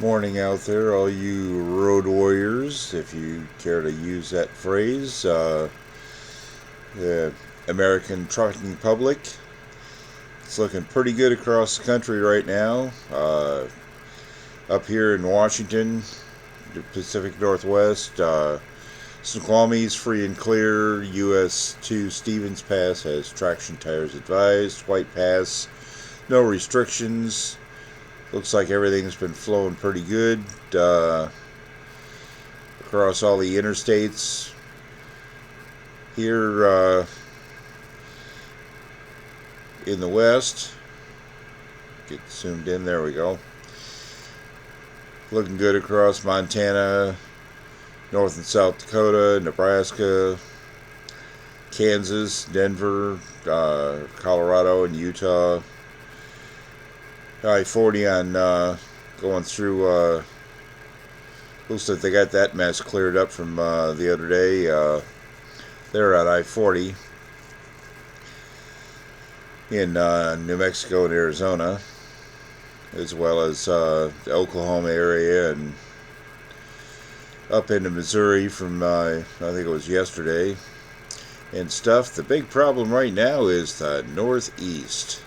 Morning out there, all you road warriors, if you care to use that phrase. The American trucking public. It's looking pretty good across the country right now. Up here in Washington, the Pacific Northwest, Snoqualmy's free and clear. US 2 Stevens Pass has traction tires advised. White Pass, no restrictions. Looks like everything's been flowing pretty good across all the interstates. Here in the west, get zoomed in, there we go. Looking good across Montana, North and South Dakota, Nebraska, Kansas, Denver, Colorado, and Utah. I-40 on going through, looks like they got that mess cleared up from the other day. They're on I-40 in New Mexico and Arizona, as well as the Oklahoma area and up into Missouri from, I think it was yesterday, and stuff. The big problem right now is the Northeast.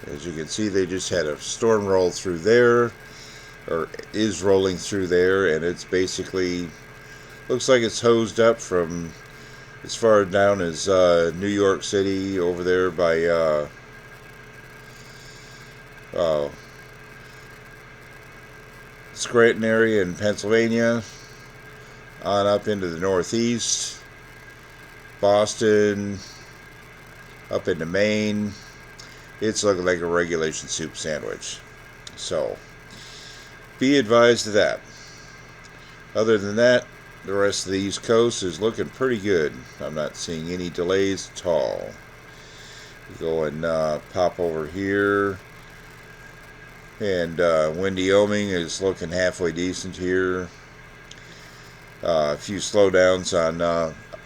As you can see, they just had a storm roll through there, or is rolling through there, and it's basically, looks like it's hosed up from as far down as New York City over there by Scranton area in Pennsylvania, on up into the Northeast, Boston, up into Maine. It's looking like a regulation soup sandwich. So, be advised of that. Other than that, the rest of the East Coast is looking pretty good. I'm not seeing any delays at all. Go and pop over here. And Wyoming is looking halfway decent here. A few slowdowns on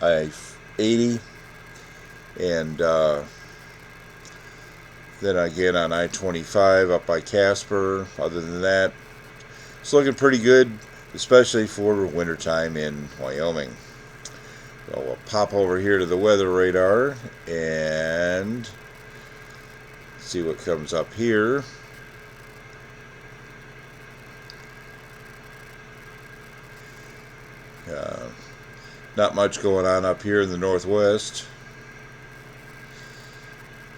I-80. And then again on I-25 up by Casper. Other than that, it's looking pretty good, especially for wintertime in Wyoming. So we'll pop over here to the weather radar and see what comes up here. Not much going on up here in the Northwest.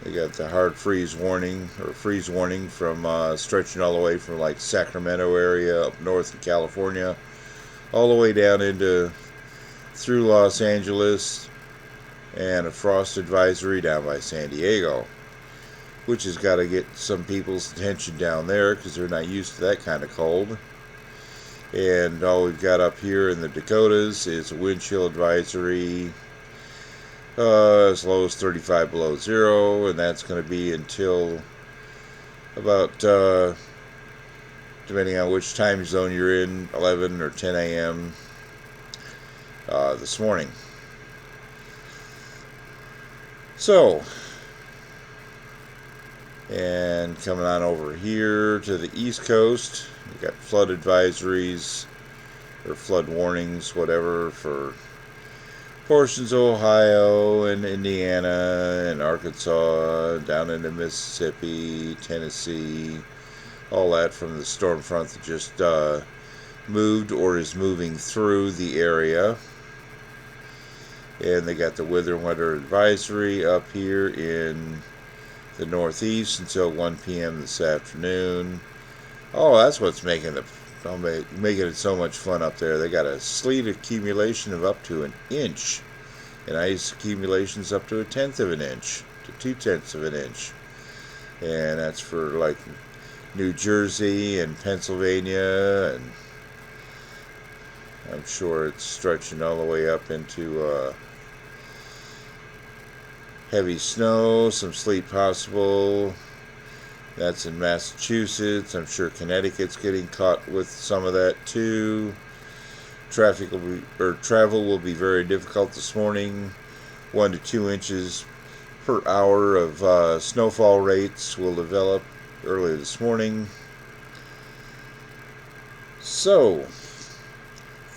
They got the hard freeze warning, or freeze warning, from stretching all the way from like Sacramento area up north in California, all the way down into through Los Angeles, and a frost advisory down by San Diego, which has got to get some people's attention down there because they're not used to that kind of cold. And all we've got up here in the Dakotas is a wind chill advisory, as low as 35 below zero, and that's going to be until about, depending on which time zone you're in, 11 or 10 a.m. This morning. So, and coming on over here to the East Coast, we got flood advisories, or flood warnings, whatever, for portions of Ohio and Indiana and Arkansas, down into Mississippi, Tennessee, all that from the storm front that just moved or is moving through the area. And they got the weather advisory up here in the Northeast until 1 p.m. this afternoon. Oh, that's what's making it so much fun up there. They got a sleet accumulation of up to an inch, and ice accumulations up to 1/10 of an inch to 2/10 of an inch, and that's for like New Jersey and Pennsylvania, and I'm sure it's stretching all the way up into heavy snow, some sleet possible. That's in Massachusetts. I'm sure Connecticut's getting caught with some of that too. Travel will be very difficult this morning. 1 to 2 inches per hour of snowfall rates will develop early this morning. So,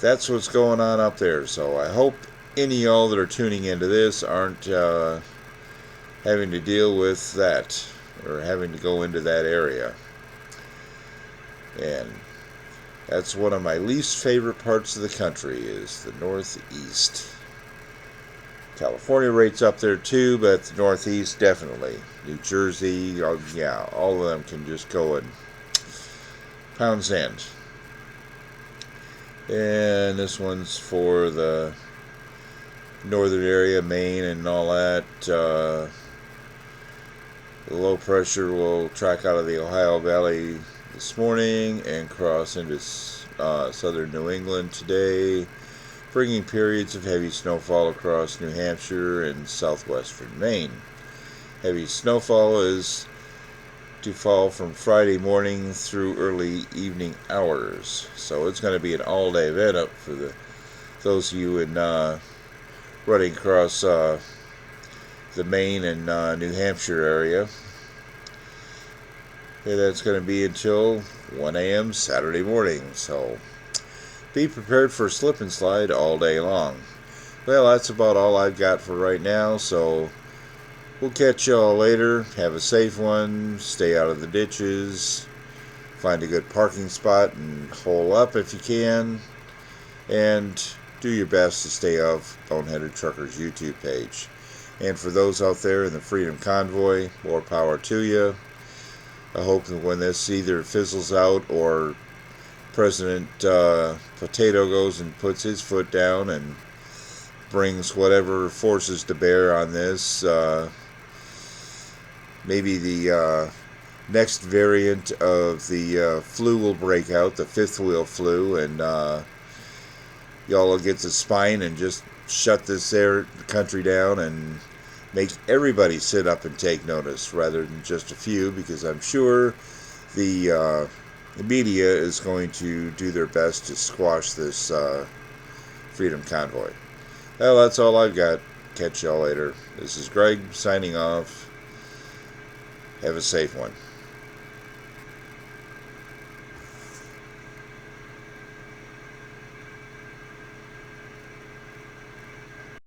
that's what's going on up there. So I hope any of y'all that are tuning into this aren't having to deal with that or having to go into that area. And that's one of my least favorite parts of the country is the Northeast. California rates up there too, but the Northeast definitely. New Jersey, yeah, all of them can just go and pound sand. And this one's for the northern area, Maine and all that. The low pressure will track out of the Ohio Valley this morning and cross into southern New England today, bringing periods of heavy snowfall across New Hampshire and southwestern Maine. Heavy snowfall is to fall from Friday morning through early evening hours. So it's going to be an all-day event up for those of you in running across the Maine and New Hampshire area. And that's going to be until 1 a.m. Saturday morning. So be prepared for slip and slide all day long. Well, that's about all I've got for right now. So we'll catch y'all later. Have a safe one. Stay out of the ditches. Find a good parking spot and hole up if you can. And do your best to stay off Boneheaded Truckers YouTube page. And for those out there in the Freedom Convoy, more power to you. I hope that when this either fizzles out or President Potato goes and puts his foot down and brings whatever forces to bear on this, maybe the next variant of the flu will break out, the fifth wheel flu, and y'all will get the spine and just shut this country down and make everybody sit up and take notice rather than just a few, because I'm sure the media is going to do their best to squash this Freedom Convoy. Well, that's all I've got. Catch y'all later. This is Greg signing off. Have a safe one.